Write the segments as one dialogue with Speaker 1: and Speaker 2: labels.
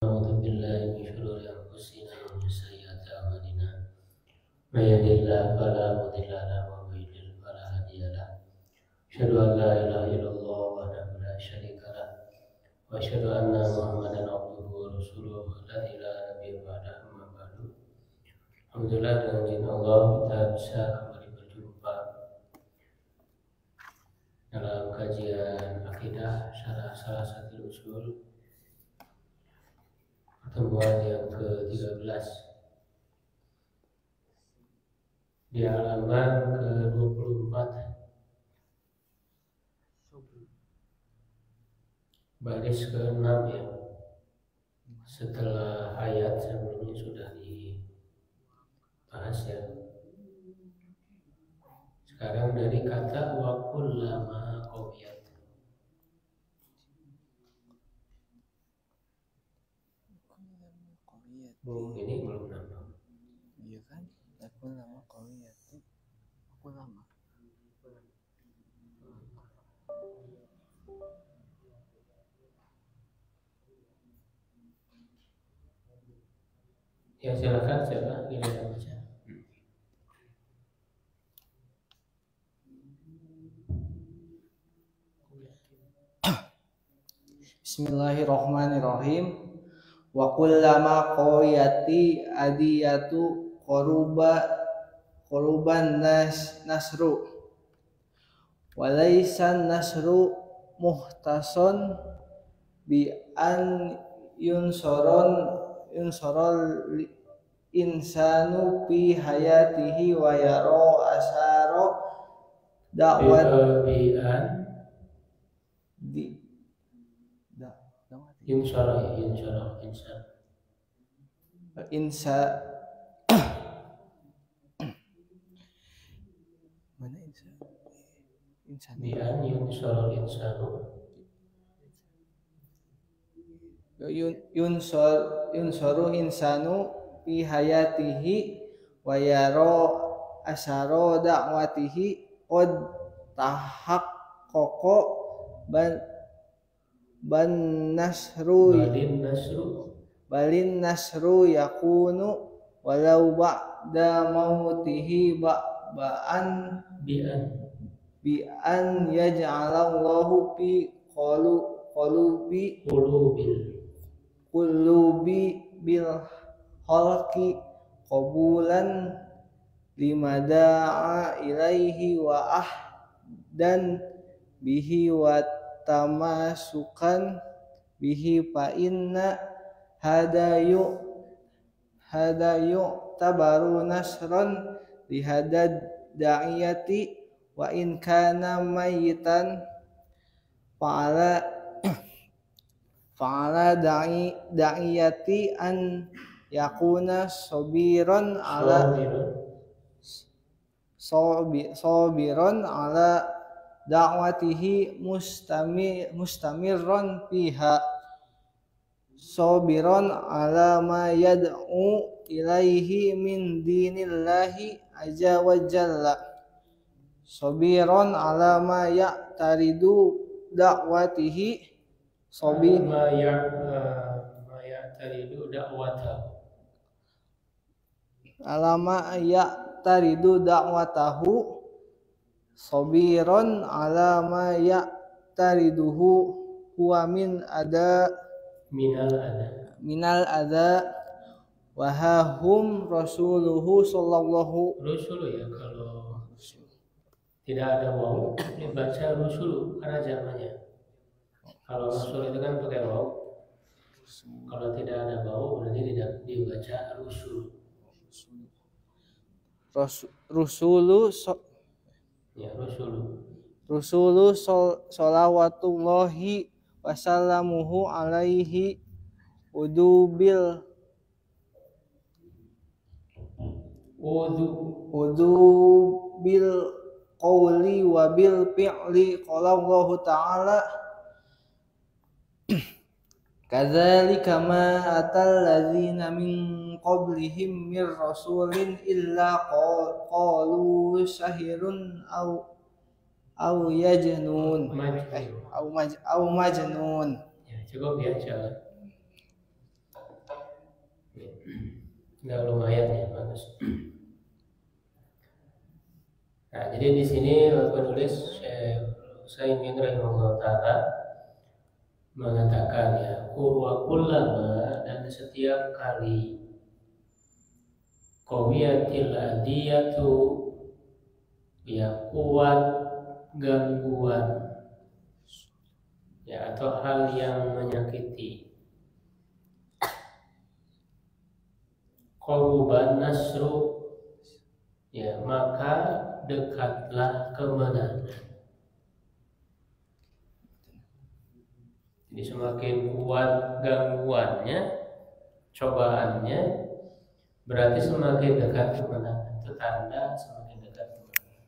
Speaker 1: أعوذ بالله من شرور أنفسنا ومن سيئات أعمالنا من يهده الله فلا مضل له ومن يضلل فلا هادي له أشهد أن لا إله إلا الله وحده لا شريك له وأشهد أن محمدا عبده ورسوله الذي لا نبي بعده أما بعد. Alhamdulillah, dengan izin Allah kita bisa kembali berjumpa dalam kajian akidah syarah salah satu usul, pertemuan yang ke-13 di halaman ke-24 baris ke-6 ya. Setelah ayat sebelumnya sudah dibahas ya. Sekarang dari kata wa kullama qawiyat. Ini belum nampak.
Speaker 2: Iya kan? Aku lama qawiyat. Aku lama.
Speaker 1: Ya silakan, siapa ini yang baca.
Speaker 2: Bismillahirrahmanirrahim. Wa kullama qawiyati adiyatu quruban nasru wa laysa nasru muhtason bi an yunsorol insanu fi hayatihi wa yaro asaro da'wat di
Speaker 1: Insyaallah
Speaker 2: insa mana insan
Speaker 1: bi'an yunsyarul insanu
Speaker 2: yunsaru insanu fi hayatihi wa yaro asaro da'watihi qad tahaqqaqa balin nasru yakunu walau ba'da mautihi ba'an bi'an yaj'alallahu fi qulubi bil khalqi qabulan limada'a ilaihi wa ahdan bihi wa tamasukan bihi fa inna hadayu tabaru nasran li hadad da'iyati wa in kana mayitan fa'ala da'iyati an yakuna sabiran ala da'watihi mustamirran fiha sabiran ala ma yad'u ilaihi min dinillahi azza wa jalla sabiran ala ma ya'taridu da'watihi
Speaker 1: ma ya'taridu da'watahu
Speaker 2: ala ma ya'taridu da'watahu sabiran ala ma ya'tariduhu huwa minal ada wa hum rasuluhu sallallahu
Speaker 1: rusulu ya. Kalau tidak ada waw dibaca rusulu karena zamannya. Kalau rasul itu kan pakai waw. Kalau tidak ada waw berarti tidak dibaca rusul.
Speaker 2: Rusulu
Speaker 1: Ya,
Speaker 2: Rusulu sholawatullahi wasallamuhu alaihi udu bil qawli wa bil fi'li qala Allah ta'ala kadzalika ma atal ladzina min qablihim mir rasulin illa qalu sahirun aw yajnun aw majnun.
Speaker 1: Ya, cukup ya, Udah lumayan ya, bagus. Nah, jadi di sini penulis Utsaimin rahimahullah taala mengatakan ya, wa kullama, dan setiap kali qawiyatil adiyatu, ya kuat gangguan ya atau hal yang menyakiti, qaruban nasru, ya maka dekatlah kemenangan. Jadi semakin kuat gangguannya, cobaannya, berarti semakin dekat kemenangan. Itu tanda semakin dekat kemenangan.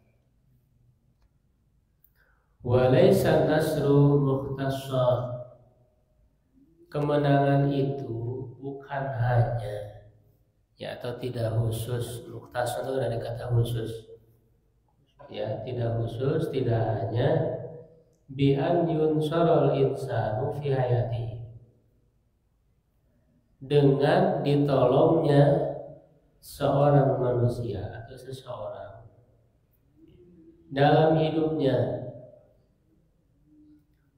Speaker 1: Walaysa nasru mukhtasar, kemenangan itu bukan hanya ya atau tidak khusus. Mukhtasar itu dari kata khusus. Ya, tidak khusus, tidak hanya bi an yunsarul insanu fi hayati, dengan ditolongnya seorang manusia atau seseorang dalam hidupnya,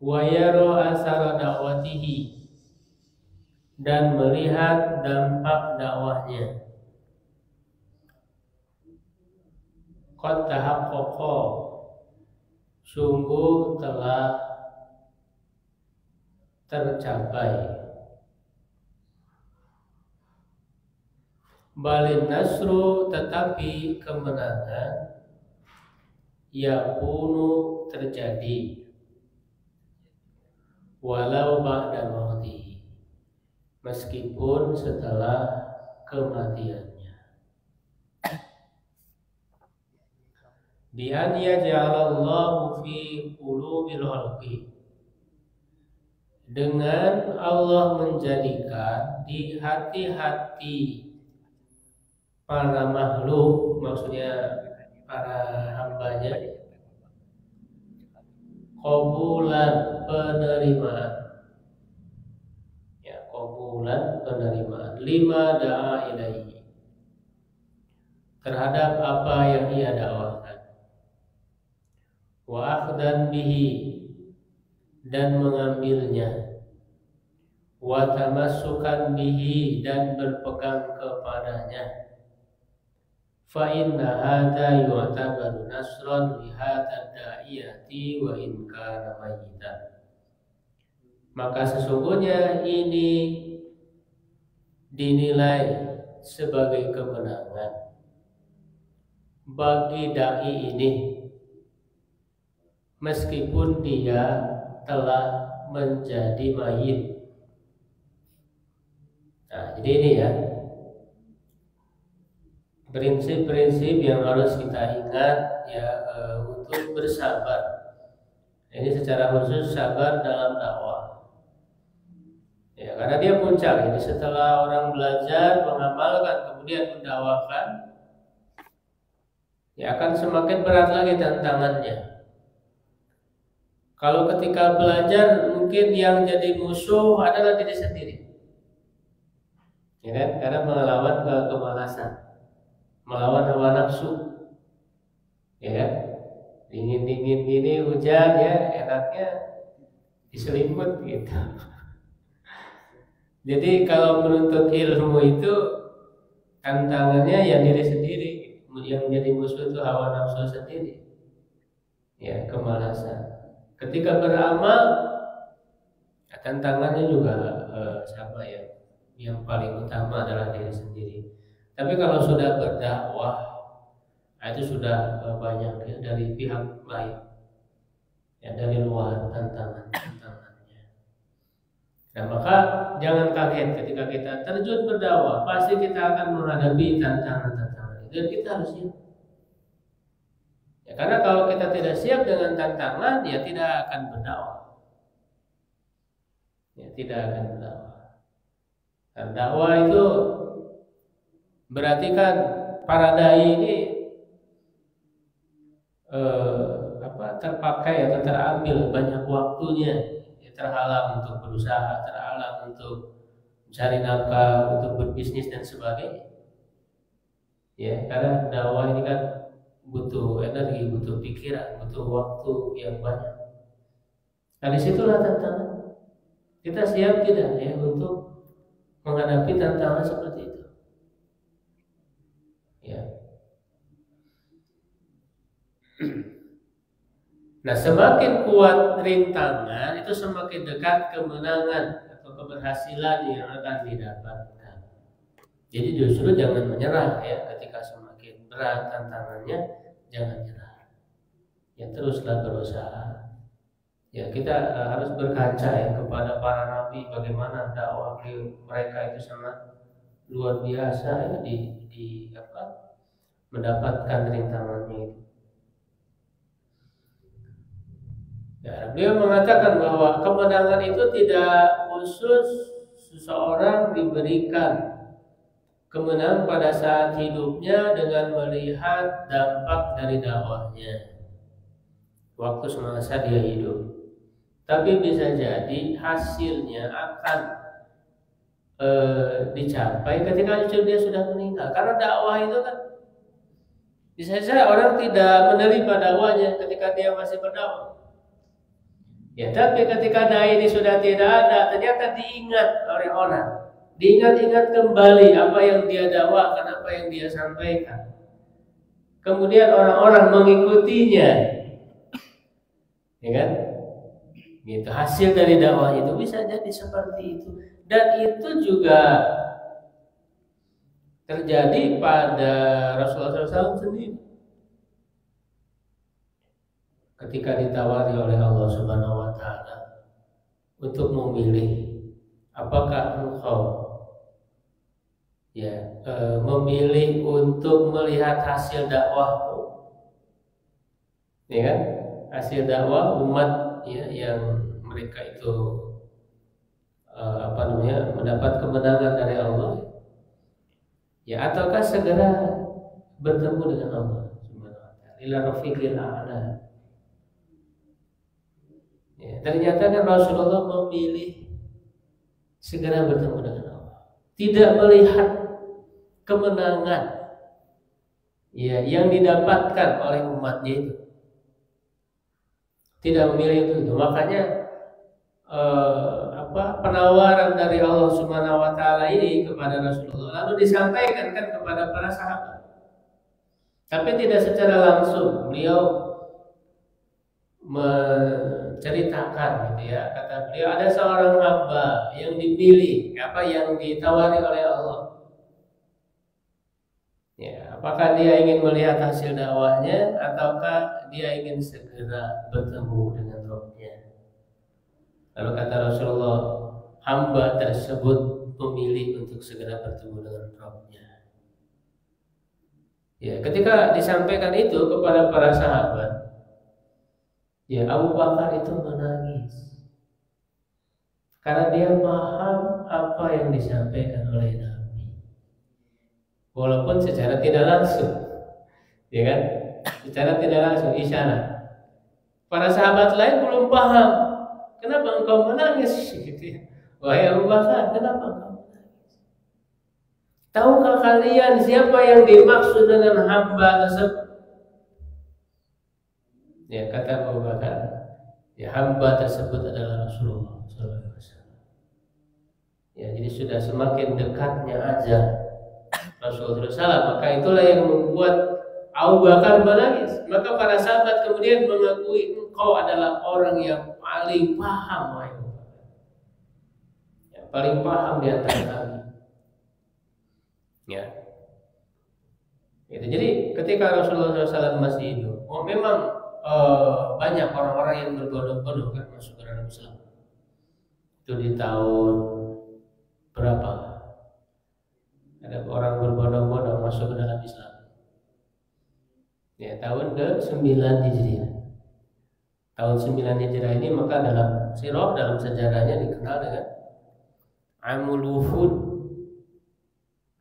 Speaker 1: wa yara asara dakwatihi, dan melihat dampak dakwahnya, qad tahaqqaqa, sungguh telah tercapai. Balin nasru, tetapi kemenangan, yakunu terjadi, walau ba'da mauti, meskipun setelah kematiannya. Bi an yaj'alallahu fi qulubil khalqi, dengan Allah menjadikan di hati-hati para makhluk, maksudnya para hambanya, qabulan, penerimaan, ya qabulan, penerimaan, lima da'a ilaihi, terhadap apa yang ia dakwahkan, wa akhdan bihi, dan mengambilnya, wa tamassukan bihi, dan berpegang kepadanya. Fa inna hadza yu'tabaru nasran li hadzal da'iyati wa in kana mayyitan, maka sesungguhnya ini dinilai sebagai kemenangan bagi dai ini meskipun dia telah menjadi mayit. Nah, jadi ini ya prinsip-prinsip yang harus kita ingat ya untuk bersabar. Ini secara khusus sabar dalam dakwah. Ya, karena dia puncak. Jadi setelah orang belajar, mengamalkan, kemudian mendakwakan, ya akan semakin berat lagi tantangannya. Kalau ketika belajar mungkin yang jadi musuh adalah diri sendiri, ya kan? Karena melawan kemalasan, melawan hawa nafsu, ya kan? Dingin-dingin gini hujan ya, enaknya diselimut gitu. Jadi kalau menuntut ilmu itu tantangannya yang diri sendiri, yang jadi musuh itu hawa nafsu sendiri, ya kemalasan. Ketika beramal, tantangannya juga sama ya. Yang paling utama adalah diri sendiri. Tapi kalau sudah berdakwah, itu sudah banyak ya dari pihak lain, ya dari luar tantangannya. Nah maka jangan kaget ketika kita terjun berdakwah, pasti kita akan menghadapi tantangan-tantangan. Dan kita harus siap. Ya, karena kalau kita tidak siap dengan tantangan, ya tidak akan berdakwah. Ya, tidak akan berdakwah. Dan dakwah itu berarti kan para dai ini terpakai atau terambil banyak waktunya, ya, terhalang untuk berusaha, terhalang untuk mencari nafkah, untuk berbisnis dan sebagainya. Ya, karena dakwah ini kan butuh energi, butuh pikiran, butuh waktu yang banyak. Nah, disitulah tantangan. Kita siap tidak ya untuk menghadapi tantangan seperti itu? Ya. Nah, semakin kuat rintangan itu semakin dekat kemenangan atau keberhasilan yang akan didapatkan. Jadi justru jangan menyerah ya, ketika semakin berat tantangannya, jangan nyerah. Ya teruslah berusaha. Ya kita harus berkaca ya kepada para nabi, bagaimana dakwah mereka itu sangat luar biasa ya di mendapatkan rintangannya itu. Ya, beliau mengatakan bahwa kemenangan itu tidak khusus seseorang diberikan kemenangan pada saat hidupnya dengan melihat dampak dari dakwahnya waktu semasa dia hidup, tapi bisa jadi hasilnya akan dicapai ketika dia sudah meninggal. Karena dakwah itu kan bisa saja orang tidak menerima dakwahnya ketika dia masih berdakwah. Ya, tapi ketika dai ini sudah tidak ada, ternyata diingat oleh orang, diingat-ingat kembali apa yang dia dakwakan, apa yang dia sampaikan. Kemudian orang-orang mengikutinya, ya kan? Gitu. Hasil dari dakwah itu bisa jadi seperti itu, dan itu juga terjadi pada Rasulullah SAW sendiri. Ketika ditawari oleh Allah Subhanahu wa Ta'ala untuk memilih apakah engkau memilih untuk melihat hasil dakwahmu, ya kan? Hasil dakwah umat ya yang mereka itu mendapat kemenangan dari Allah, ya ataukah segera bertemu dengan Allah Subhanahu wa Ta'ala ila rafiqil a'la. Ya, ternyata kan Rasulullah memilih segera bertemu dengan Allah, tidak melihat kemenangan ya yang didapatkan oleh umatnya itu, tidak memilih itu. Makanya penawaran dari Allah Subhanahu wa Ta'ala ini kepada Rasulullah lalu disampaikan kan kepada para sahabat, tapi tidak secara langsung. Beliau menceritakan gitu ya, kata beliau ada seorang hamba yang dipilih, yang ditawari oleh Allah. Ya, apakah dia ingin melihat hasil dakwahnya ataukah dia ingin segera bertemu dengan Rabb-nya? Lalu kata Rasulullah, hamba tersebut memilih untuk segera bertemu dengan Rabb-nya. Ya, ketika disampaikan itu kepada para sahabat, ya Abu Bakar itu menangis karena dia paham apa yang disampaikan oleh Nabi, walaupun secara tidak langsung, ya kan? Secara tidak langsung isyarat. Para sahabat lain belum paham. Kenapa engkau menangis? Gitu ya. Wahai Abu Bakar, kenapa engkau menangis? Tahukah kalian siapa yang dimaksud dengan hamba tersebut? Ya, kata Abu Bakar, ya hamba tersebut adalah Rasulullah SAW. Ya, jadi sudah semakin dekatnya ajal Rasulullah SAW, maka itulah yang membuat Abu Bakar menangis. Maka para sahabat kemudian mengakui engkau adalah orang yang paling paham, wahai Abu Bakar, yang paling paham di antara kami. Ya. Gitu. Jadi ketika Rasulullah SAW masih hidup, memang banyak orang-orang yang berbondong-bondong kan masuk ke dalam Islam. Itu di tahun berapa? Ada orang berbondong-bondong masuk ke dalam Islam. Ya, tahun ke-9 Hijriah. Tahun 9 Hijriah ini maka dalam sirah, dalam sejarahnya dikenal dengan Amul Wufud.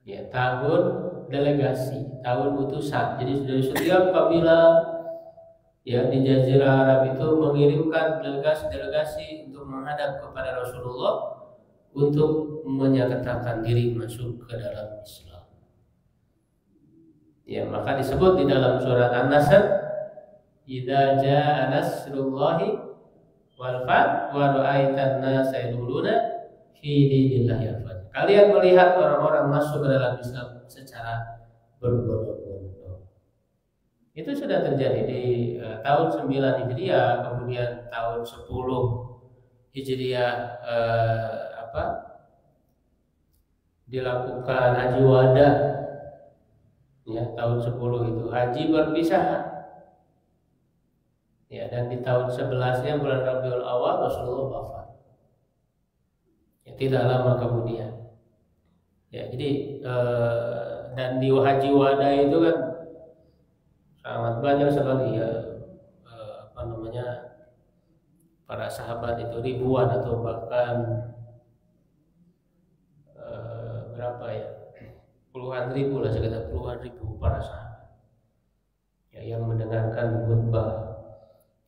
Speaker 1: Ya, tahun delegasi, tahun utusan. Jadi dari setiap kabilah ya di Jazirah Arab itu mengirimkan delegasi-delegasi untuk menghadap kepada Rasulullah untuk menyatakan diri masuk ke dalam Islam. Ya, maka disebut di dalam surat An-Nasr, idza jaa nasrullahi wal fath wa ra'aitan nasa yadkhuluna fi dinillahi afwaja. Kalian melihat orang-orang masuk ke dalam Islam secara berbondong-bondong. Itu sudah terjadi di tahun 9 Hijriah, kemudian tahun 10 Hijriah dilakukan haji wada. Ya, tahun 10 itu haji berpisahan. Ya, dan di tahun 11-nya bulan Rabiul Awal Rasulullah wafat. Ya, tidak lama kemudian. Ya, jadi dan di haji wada itu kan sangat banyak sekali ya para sahabat itu ribuan atau bahkan berapa ya? Puluhan ribu lah, sekitar puluhan ribu para sahabat ya, yang mendengarkan khutbah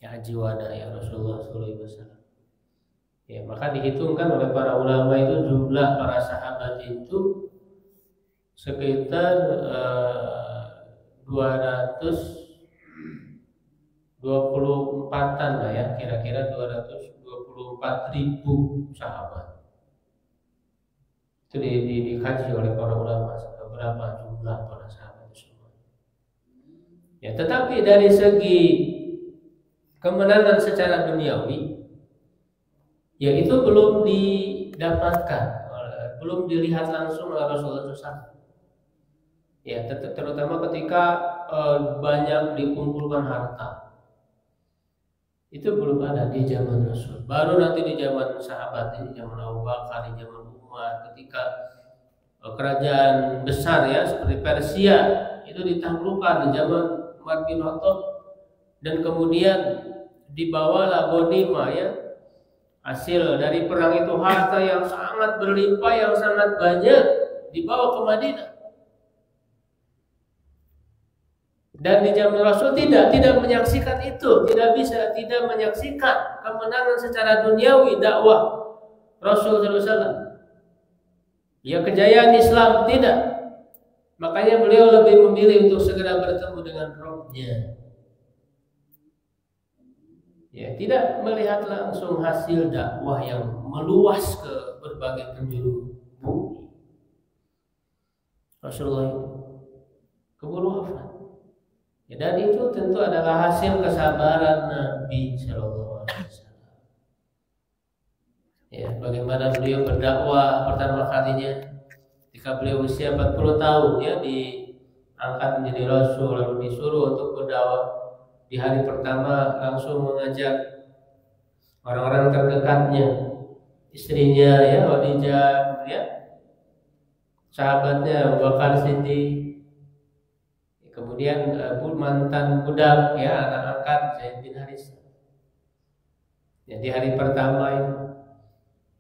Speaker 1: ya haji wada ya Rasulullah SAW. Ya, maka dihitungkan oleh para ulama itu jumlah para sahabat itu sekitar 224-an lah ya, kira-kira 224.000 sahabat. Itu dikaji oleh para ulama berapa jumlah para sahabat itu semua. Ya, tetapi dari segi kemenangan secara duniawi, ya itu belum didapatkan, belum dilihat langsung oleh Rasulullah SAW. Ya, terutama ketika banyak dikumpulkan harta, itu belum ada di zaman Rasul. Baru nanti di zaman sahabat, di zaman Abu Bakar, di zaman Umar, ketika kerajaan besar ya seperti Persia itu ditaklukkan di zaman Umar bin Khattab, dan kemudian dibawalah ghanimah ya, hasil dari perang itu, harta yang sangat berlimpah, yang sangat banyak dibawa ke Madinah. Dan di zaman Rasul tidak menyaksikan itu, tidak menyaksikan kemenangan secara duniawi dakwah Rasul SAW. Ya, kejayaan Islam tidak. Makanya beliau lebih memilih untuk segera bertemu dengan Rabb-Nya. Ya, tidak melihat langsung hasil dakwah yang meluas ke berbagai penjuru bumi. Rasulullah itu keburu wafat. Ya, dan itu tentu adalah hasil kesabaran Nabi Shallallahu Alaihi Wasallam. Ya, bagaimana beliau berdakwah pertama kalinya ketika beliau usia 40 tahun ya, diangkat menjadi Rasul, lalu disuruh untuk berdakwah. Di hari pertama langsung mengajak orang-orang terdekatnya, istrinya ya Khadijah, ya, sahabatnya Abu Bakar Siddiq, kemudian mantan budak ya, anak angkat Zaid bin Haris. Ya, di hari pertama itu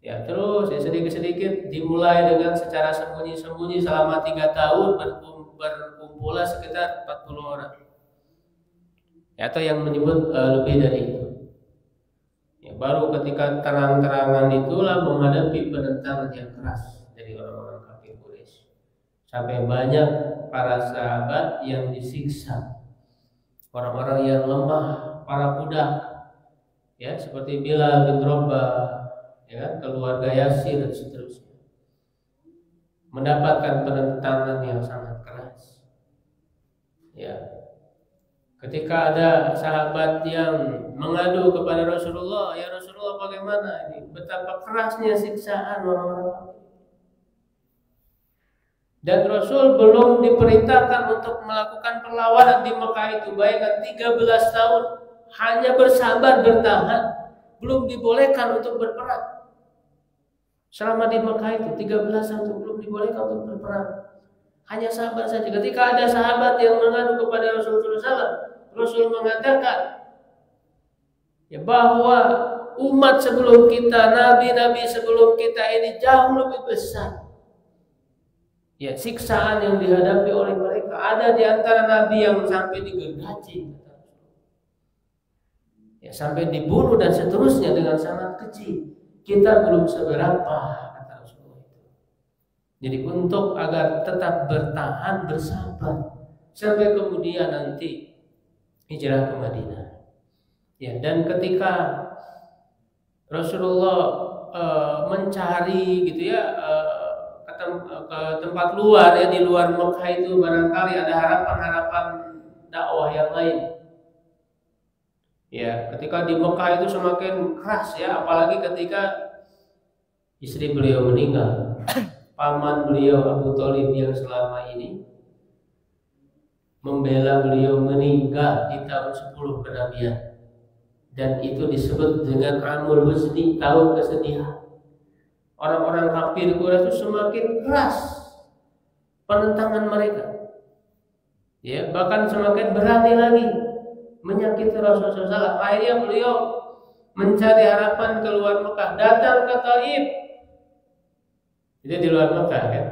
Speaker 1: ya, terus ya, sedikit-sedikit dimulai dengan secara sembunyi-sembunyi selama 3 tahun berkumpullah sekitar 40 orang. Ya, atau yang menyebut lebih dari itu. Ya, baru ketika terang-terangan itulah menghadapi penentangan yang keras dari orang-orang kafir Quraisy. Sampai banyak para sahabat yang disiksa, orang-orang yang lemah, para budak, ya seperti Bilal bin Rabah, ya, keluarga Yasir dan seterusnya, mendapatkan penentangan yang sangat keras. Ya, ketika ada sahabat yang mengadu kepada Rasulullah, ya Rasulullah bagaimana ini? Betapa kerasnya siksaan orang-orang. Dan Rasul belum diperintahkan untuk melakukan perlawanan di Mekah itu. Bayangkan 13 tahun hanya bersabar bertahan, belum dibolehkan untuk berperang. Selama di Mekah itu 13 tahun belum dibolehkan untuk berperang. Hanya sabar saja. Ketika ada sahabat yang mengadu kepada Rasulullah SAW, Rasul mengatakan ya, bahwa umat sebelum kita, nabi-nabi sebelum kita ini jauh lebih besar. Ya, siksaan yang dihadapi oleh mereka. Ada di antara nabi yang sampai digergaji, ya, sampai dibunuh dan seterusnya dengan sangat kecil. Kita belum seberapa, kata Rasulullah itu. Jadi untuk agar tetap bertahan, bersabar, sampai kemudian nanti hijrah ke Madinah. Ya, dan ketika Rasulullah mencari gitu ya ke tempat luar ya, di luar Mekah itu barangkali ada harapan-harapan dakwah yang lain. Ya, ketika di Mekah itu semakin keras ya, apalagi ketika istri beliau meninggal. Paman beliau Abu Thalib yang selama ini membela beliau meninggal di tahun 10 kenabian. Dan itu disebut dengan Amul Huzni, tahun kesedihan. Orang-orang kafir Quraisy itu semakin keras penentangan mereka. Ya, bahkan semakin berani lagi menyakiti Rasulullah SAW. Akhirnya beliau mencari harapan keluar Mekah, datang ke Taif. Itu di luar Mekah kan.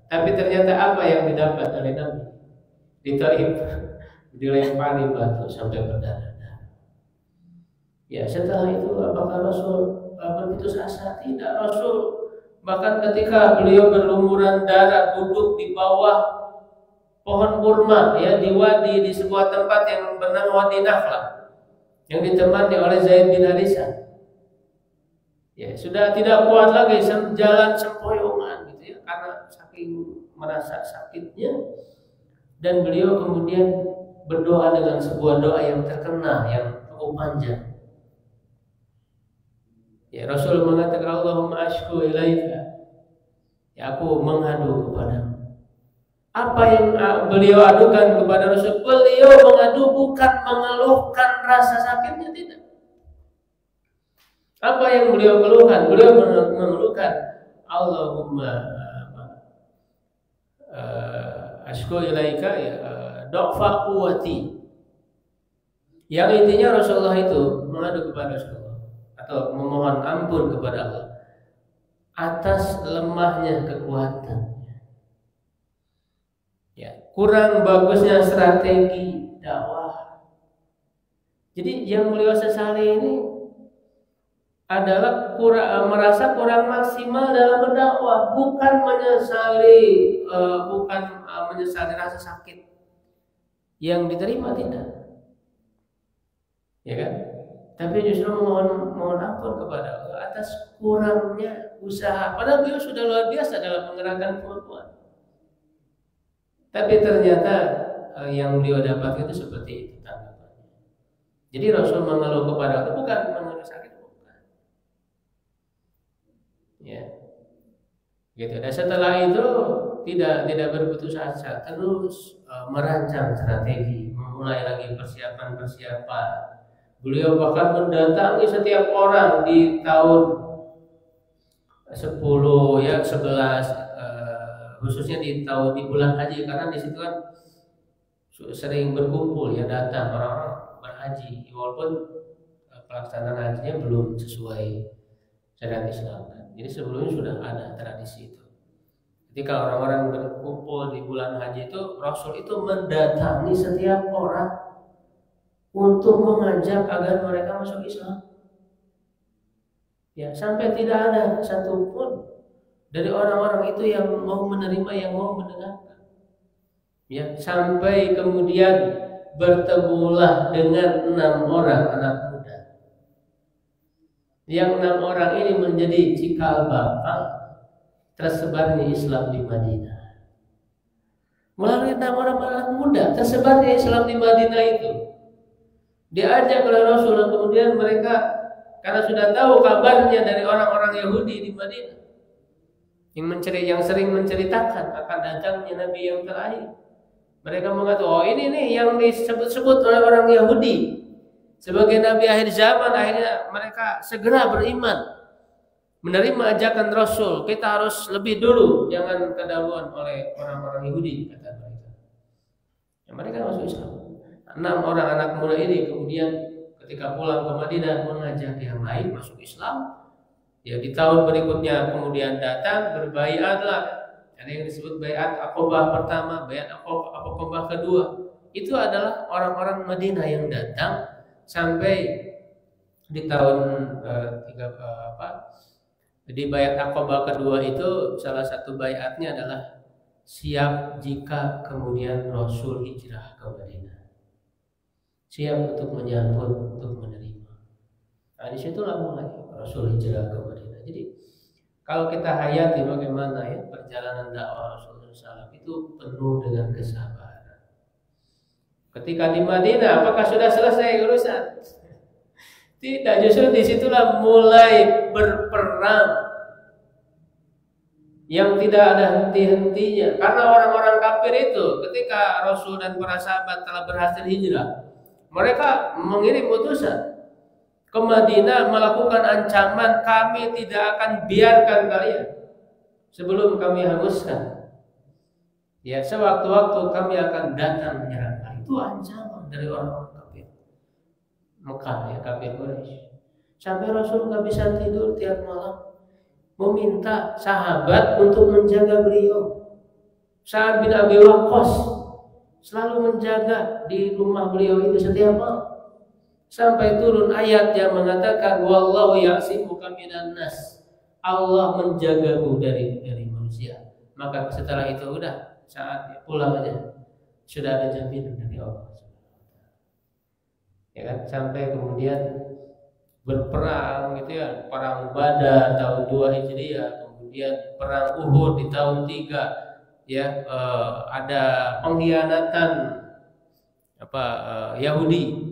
Speaker 1: Tapi ternyata apa yang didapat oleh Nabi di Taif? Dilempari batu sampai berdarah. Ya, setelah itu apakah Rasul berputus asa? Tidak. Rasul bahkan ketika beliau berlumuran darah duduk di bawah pohon kurma ya, di wadi, di sebuah tempat yang bernama Wadi Nakhlah yang ditemani oleh Zaid bin Harithah. Ya, sudah tidak kuat lagi jalan sempoyongan gitu ya, karena saking merasa sakitnya, dan beliau kemudian berdoa dengan sebuah doa yang terkenal yang cukup panjang. Ya, Rasul mengatakan Allahumma ashku ilaika, ya aku mengadu kepadamu. Apa yang beliau adukan kepada Rasul? Beliau mengadu bukan mengeluhkan rasa sakitnya, tidak. Apa yang beliau keluhkan? Beliau mengeluhkan Allahumma ashku ilaika ya dha'fa quwwati. Yang intinya Rasulullah itu mengadu kepada Rasulullah atau memohon ampun kepada Allah atas lemahnya kekuatannya, ya, kurang bagusnya strategi dakwah. Jadi yang beliau sesali ini adalah merasa kurang maksimal dalam berdakwah, bukan menyesali rasa sakit yang diterima, tidak, ya kan? Tapi justru mohon ampun kepada Allah atas kurangnya usaha. Padahal beliau sudah luar biasa dalam menggerakkan kemampuan. Tapi ternyata yang beliau dapat itu seperti itu tanggapannya. Jadi Rasul mengeluh kepada Allah bukan mengeluh sakit, bukan. Ya, gitu. Dan setelah itu tidak berputus asa, terus merancang strategi, memulai lagi persiapan. Beliau bahkan mendatangi setiap orang di tahun 10 ya 11 khususnya di bulan haji, karena di situ kan sering berkumpul ya, datang orang-orang berhaji walaupun pelaksanaan hajinya belum sesuai syariat Islam. Jadi sebelumnya sudah ada tradisi itu. Ketika orang-orang berkumpul di bulan haji itu, Rasul itu mendatangi setiap orang untuk mengajak agar mereka masuk Islam. Ya, sampai tidak ada satupun dari orang-orang itu yang mau menerima, yang mau mendengarkan. Ya, sampai kemudian bertemulah dengan 6 orang anak muda. Yang 6 orang ini menjadi cikal bakal tersebarnya Islam di Madinah. Melalui 6 orang anak muda tersebarnya Islam di Madinah itu diajak oleh Rasul, dan kemudian mereka karena sudah tahu kabarnya dari orang-orang Yahudi di Madinah yang sering menceritakan akan datangnya Nabi yang terakhir, mereka mengatakan, oh ini nih yang disebut-sebut oleh orang Yahudi sebagai Nabi akhir zaman. Akhirnya mereka segera beriman, menerima ajakan Rasul. Kita harus lebih dulu, jangan kedahuluan oleh orang-orang Yahudi, kata mereka. Ya, mereka masuk Islam. 6 orang anak muda ini kemudian ketika pulang ke Madinah mengajak yang lain masuk Islam. Ya, di tahun berikutnya kemudian datang berbaiatlah. Ada yang disebut baiat Aqabah pertama, baiat Aqabah kedua. Itu adalah orang-orang Madinah yang datang sampai di tahun di baiat Aqabah kedua itu salah satu baiatnya adalah siap jika kemudian Rasul hijrah ke Madinah, siap untuk menyambut, untuk menerima. Nah, disitulah mulai Rasul hijrah ke Madinah. Jadi kalau kita hayati bagaimana ya perjalanan dakwah Rasulullah SAW itu penuh dengan kesabaran. Ketika di Madinah, apakah sudah selesai urusan? Tidak, justru disitulah mulai berperang yang tidak ada henti-hentinya. Karena orang-orang kafir itu ketika Rasul dan para sahabat telah berhasil hijrah, mereka mengirim utusan ke Madinah melakukan ancaman, kami tidak akan biarkan kalian sebelum kami hanguskan. Ya, sewaktu-waktu kami akan datang menyerang kalian. Itu ancaman dari orang-orang kafir Mekah, ya, kafir Quraisy. Sampai Rasul nggak bisa tidur tiap malam, meminta sahabat untuk menjaga beliau. Sa'ad bin Abi Waqqas selalu menjaga di rumah beliau itu setiap malam. Sampai turun ayat yang mengatakan wallahu ya'simuka minan nas. Allah menjagamu dari manusia. Maka setelah itu udah saatnya pulang aja. Sudah ada jaminan dari Allah. Ya kan? Sampai kemudian berperang gitu ya, perang Badar tahun 2 Hijriah, kemudian perang Uhud di tahun 3 ya, ada pengkhianatan Yahudi.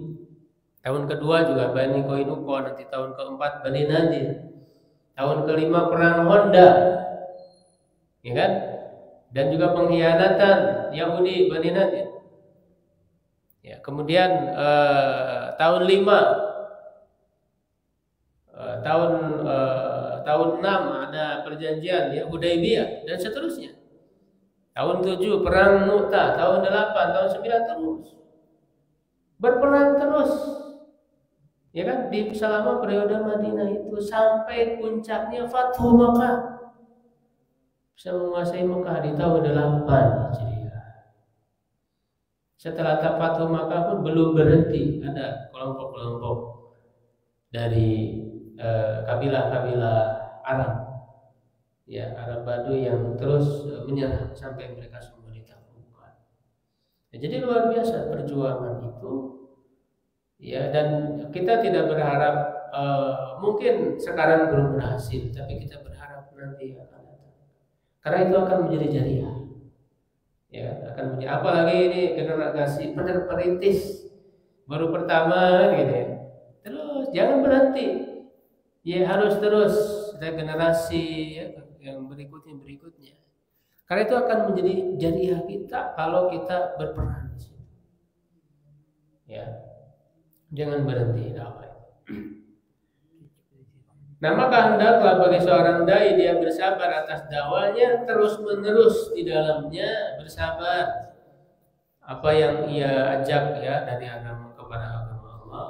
Speaker 1: Tahun kedua juga Bani Qainuqa, nanti tahun keempat Bani Nadir. Tahun kelima perang Honda. Ya kan? Dan juga pengkhianatan Yahudi Bani Nadir. Ya, kemudian tahun 5 tahun 6 ada perjanjian ya Hudaybiyah dan seterusnya. Tahun 7 perang Mu'tah, tahun 8, tahun 9 terus. Berperang terus. Ya kan, di selama periode Madinah itu sampai puncaknya Fathu Makkah. Bisa menguasai Mekah di tahun 8 Hijriah. Setelah Fathu Makkah pun belum berhenti, ada kelompok-kelompok dari kabilah-kabilah Arab. Ya, Arab Badui yang terus menyerang sampai mereka semua ditaklukkan. Ya, jadi luar biasa perjuangan itu. Ya, dan kita tidak berharap mungkin sekarang belum berhasil, tapi kita berharap nanti akan datang. Karena itu akan menjadi jariah. Ya, akan menjadi, apalagi ini generasi perintis baru pertama gitu ya. Terus jangan berhenti. Ya, harus terus ada generasi ya, yang berikutnya. Karena itu akan menjadi jariah kita kalau kita berperan di situ. Ya. Jangan berhenti dakwah. Nah, maka hendaklah bagi seorang dai dia bersabar atas dakwanya, terus menerus di dalamnya bersabar apa yang ia ajak ya dari agama kepada agama Allah.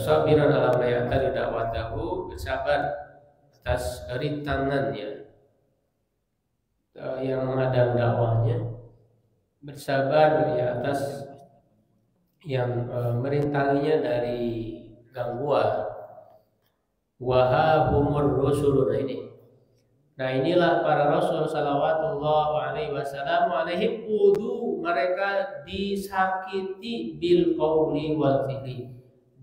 Speaker 1: Sabiran ala ma ya'tari da'watahu, bersabar atas rintangannya yang menghadang dakwahnya, bersabar ya atas yang merintanginya dari gangguan. Wahahumur rusulun ini. Nah, inilah para rasul sallallahu alaihi wasallam alaihim udu, mereka disakiti bil qauli wal fi'li,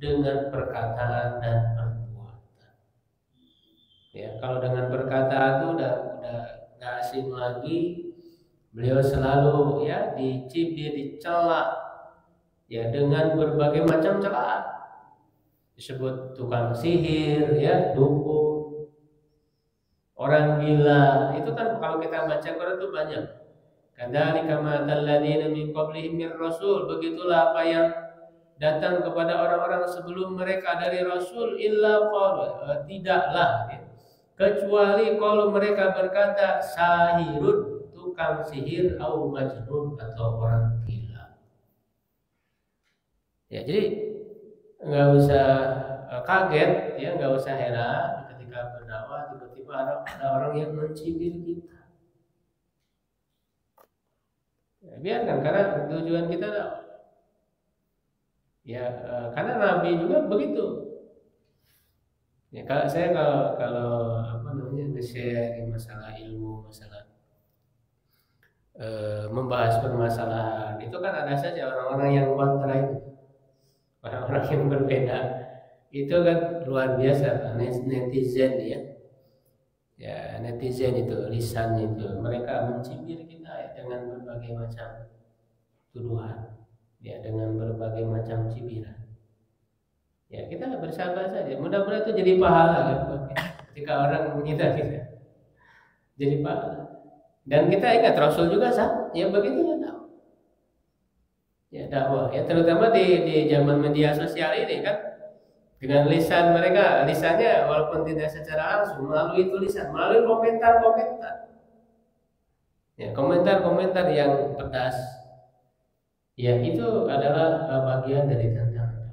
Speaker 1: dengan perkataan dan perbuatan. Ya, kalau dengan perkataan itu udah enggak asing lagi. Beliau selalu ya dicibir, dicela ya dengan berbagai macam celaan. Disebut tukang sihir, ya, dukun, orang gila. Itu kan kalau kita baca Quran itu banyak. Kadzalika ma alladzina min qablihim mir rasul, begitulah apa yang datang kepada orang-orang sebelum mereka dari rasul, illa qalu, tidaklah ya, kecuali kalau mereka berkata sahirun, tukang sihir, au majnun, atau orang gila. Ya, jadi nggak usah kaget, ya, nggak usah heran ketika berdakwah tiba-tiba ada orang yang mencibir kita. Ya, biarkan, karena tujuan kita dakwah. Ya, karena Nabi juga begitu. Ya, kalau saya kalau apa namanya nge-share masalah ilmu, masalah membahas permasalahan itu kan ada saja orang-orang yang kontra itu, orang-orang yang berbeda itu kan luar biasa. Netizen ya netizen itu lisan itu mereka mencibir kita ya, dengan berbagai macam tuduhan ya, dengan berbagai macam cibiran ya. Kita bersabar saja, mudah-mudahan itu jadi pahala kan ketika orang menghina kita, jadi pahala. Dan kita ingat Rasul juga ya begitu ya dakwah ya, terutama di zaman media sosial ini kan, dengan lisan mereka, lisannya walaupun tidak secara langsung melalui tulisan, melalui komentar-komentar ya, komentar-komentar yang pedas ya, itu adalah bagian dari tantangan.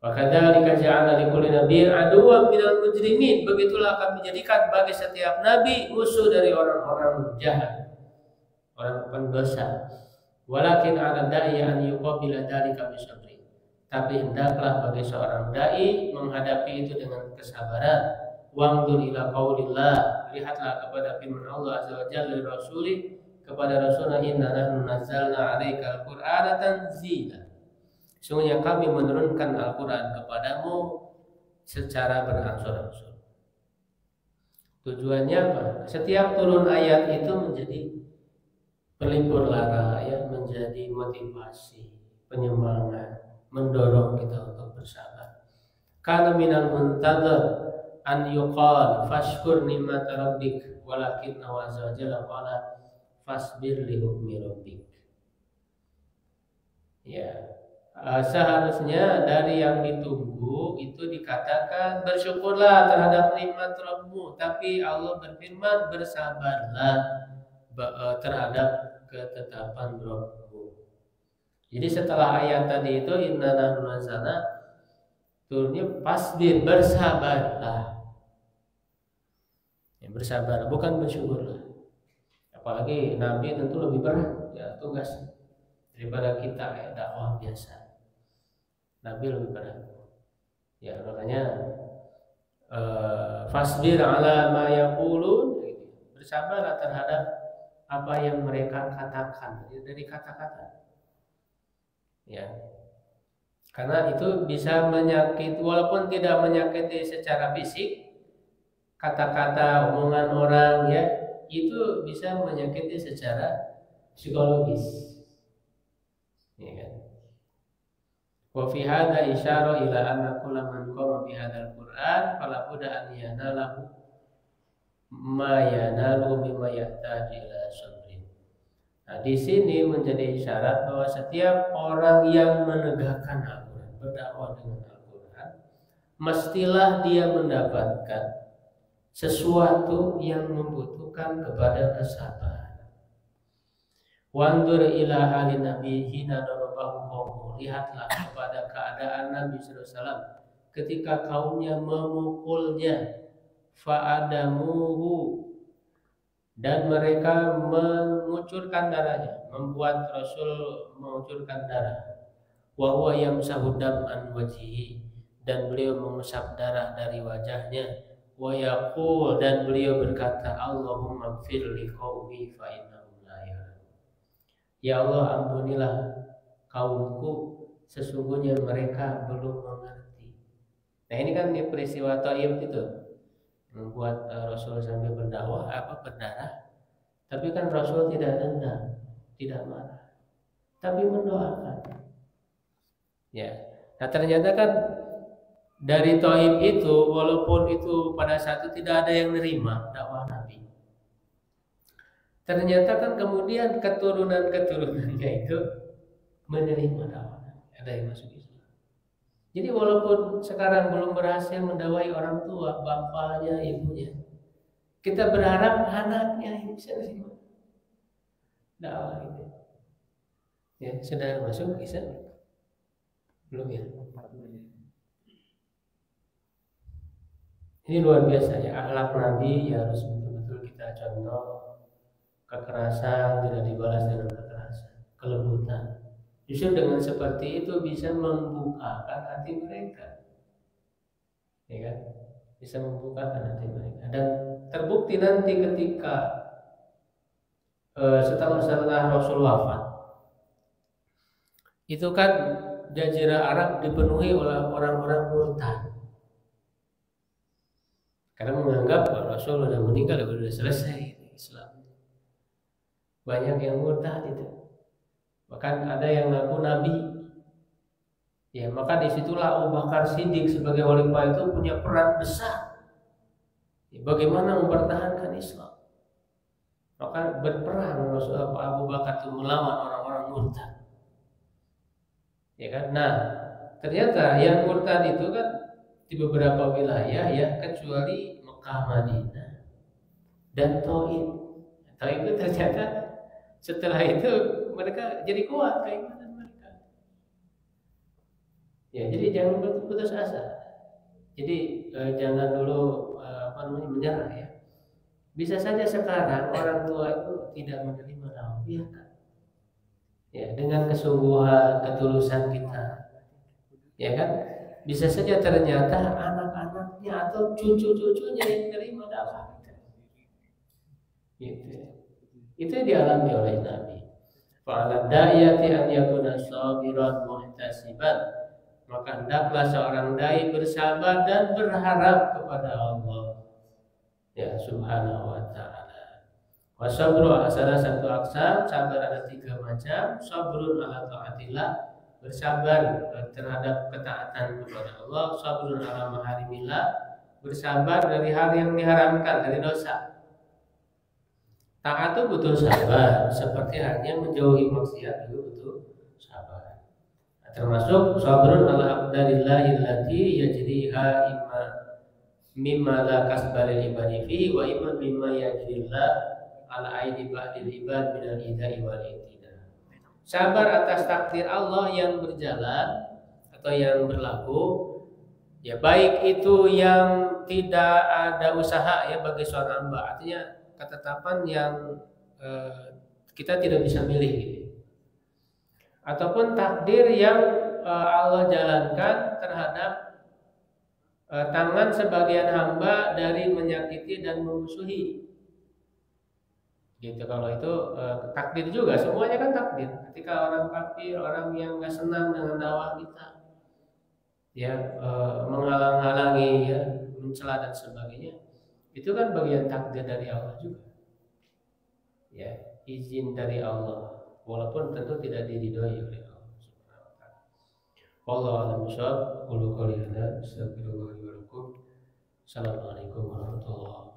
Speaker 1: Wa kadzalika ja'alna likulli nabiyyin aduwwan minal mujrimin, begitulah kami jadikan bagi setiap nabi musuh dari orang-orang jahat, orang pendosa. Walakin 'ala da'i an yuqabila dzalika bisabri, tapi hendaklah bagi seorang dai menghadapi itu dengan kesabaran. Wangdur ila qaulillah, lihatlah kepada firman Allah azza wa jalla li rasulih, kepada rasulnya, inna nahnu nazzalna 'alaikal qur'ana tanzila, sungguhnya kami menurunkan Al-Quran kepadamu secara berangsur-angsur. Tujuannya apa? Setiap turun ayat itu menjadi pelipur lara ya, menjadi motivasi, penyemangat, mendorong kita untuk bersabar. Kana minal muntadzir an yuqal fashkur ni'mata rabbik walakin azza wa jalla qala fasbir li hukmi rabbik. Ya, seharusnya dari yang ditunggu itu dikatakan bersyukurlah terhadap nikmat Rabbmu, tapi Allah berfirman bersabarlah terhadap ketetapan Rabbmu. Jadi setelah ayat tadi itu inna nahnu nazzalna, turunnya fasbir, bersabarlah ya, bersabar bukan bersyukurlah. Apalagi Nabi tentu lebih berat ya tugas daripada kita ya, dakwah biasa. Nabi lebih berat ya, makanya fasbir ala ma yaqulun, bersabarlah terhadap apa yang mereka katakan dari kata-kata ya, karena itu bisa menyakiti, walaupun tidak menyakiti secara fisik, kata-kata omongan orang ya itu bisa menyakiti secara psikologis ya kan. Wa fi hadza isyara ila anna kulla man qama bi hadzal Qur'an fala budda an yanalahu ma yanalu mimma yahtaju ila sabrin. Nah, di sini menjadi isyarat bahwa setiap orang yang menegakkan Al-Qur'an, berdakwah dengan Al-Qur'an, mestilah dia mendapatkan sesuatu yang membutuhkan kepada kesabaran. Wandur ila halin nabi hina darabahu qawmu, lihatlah kepada keadaan Nabi SAW ketika kaumnya memukulnya, fa'adamuhu, dan mereka mengucurkan darahnya, membuat Rasul mengucurkan darah, wa huwa yamsahu dam'an wajhihi, dan beliau mengusap darah dari wajahnya, wa yaqul, dan beliau berkata Allahumma ighfir li qaumi fa innahum la ya'lamun, ya Allah ampunilah kaumku, sesungguhnya mereka belum mengerti. Nah ini kan di peristiwa Taif itu membuat Rasul sampai berdakwah berdarah, tapi kan Rasul tidak dendam, tidak marah, tapi mendoakan. Ya, nah ternyata kan dari Taif itu, walaupun itu pada saat itu tidak ada yang menerima dakwah Nabi, ternyata kan kemudian keturunan-keturunannya itu menerima dakwah, ada yang masuk Islam. Jadi walaupun sekarang belum berhasil mendakwai orang tua, bapaknya, ibunya, kita berharap anaknya yang bisa menerima dakwah ini. Ya, sudah masuk Islam? Belum ya? Ini luar biasa ya, akhlak Nabi ya, harus betul-betul kita contoh. Kekerasan tidak dibalas dengan kekerasan, kelembutan. Justru dengan seperti itu bisa membukakan hati mereka, ya kan? Bisa membukakan hati mereka, dan terbukti nanti ketika setelah Rasul wafat, itu kan Jazirah Arab dipenuhi oleh orang-orang murtad karena menganggap Rasul sudah meninggal, sudah selesai Islam. Banyak yang murtad itu, bahkan ada yang ngaku nabi. Ya, maka disitulah Abu Bakar Siddiq sebagai khalifah itu punya peran besar. Ya, bagaimana mempertahankan Islam? Maka berperang Abu Bakar itu melawan orang-orang murtad. Ya kan? Nah, ternyata yang murtad itu kan di beberapa wilayah ya, kecuali Mekah, Madinah, dan Taif. Taif itu ternyata setelah itu mereka jadi kuat keimanan mereka. Ya, jadi jangan putus asa. Jadi jangan dulu menyerah ya. Bisa saja sekarang orang tua itu tidak menerima dakwah, biarkan. Ya, dengan kesungguhan, ketulusan kita, ya kan, bisa saja ternyata anak-anaknya atau cucu-cucunya yang menerima dakwah kita. Gitu. Itu yang dialami oleh Nabi. Fa'ala da'iyati an yakuna sabiran muhtasiban. Maka hendaklah seorang dai bersabar dan berharap kepada Allah, ya Subhanahu wa ta'ala. Wasabru salah satu aksam, sabar ada 3 macam. Sabrun ala ta'atillah, bersabar terhadap ketaatan kepada Allah. Sabrun ala maharimillah, bersabar dari hal yang diharamkan, dari dosa. Taat itu butuh sabar, seperti halnya menjauhi maksiat juga butuh sabar. Nah, termasuk sabrun ala aqdarillahi allati yajriha mimma la kasbalil ibadi fihi wa imma mimma yajrillah ala aidi ba'dil ibad minal idai wal itida. Sabar atas takdir Allah yang berjalan atau yang berlaku, ya baik itu yang tidak ada usaha ya bagi seorang hamba, artinya ketetapan yang kita tidak bisa milih gitu. Ataupun takdir yang Allah jalankan terhadap tangan sebagian hamba dari menyakiti dan memusuhi. Gitu, kalau itu takdir juga, semuanya kan takdir. Ketika orang kafir, orang yang nggak senang dengan dakwah kita, ya menghalang-halangi, ya mencela dan sebagainya, itu kan bagian takdir dari Allah juga. Ya, izin dari Allah, walaupun tentu tidak diridhoi oleh Allah Subhanahu wa taala. Wallahu a'lam bishawab. Qul qouli hadza, astaghfirullah wa lakum. Assalamualaikum warahmatullahi wabarakatuh.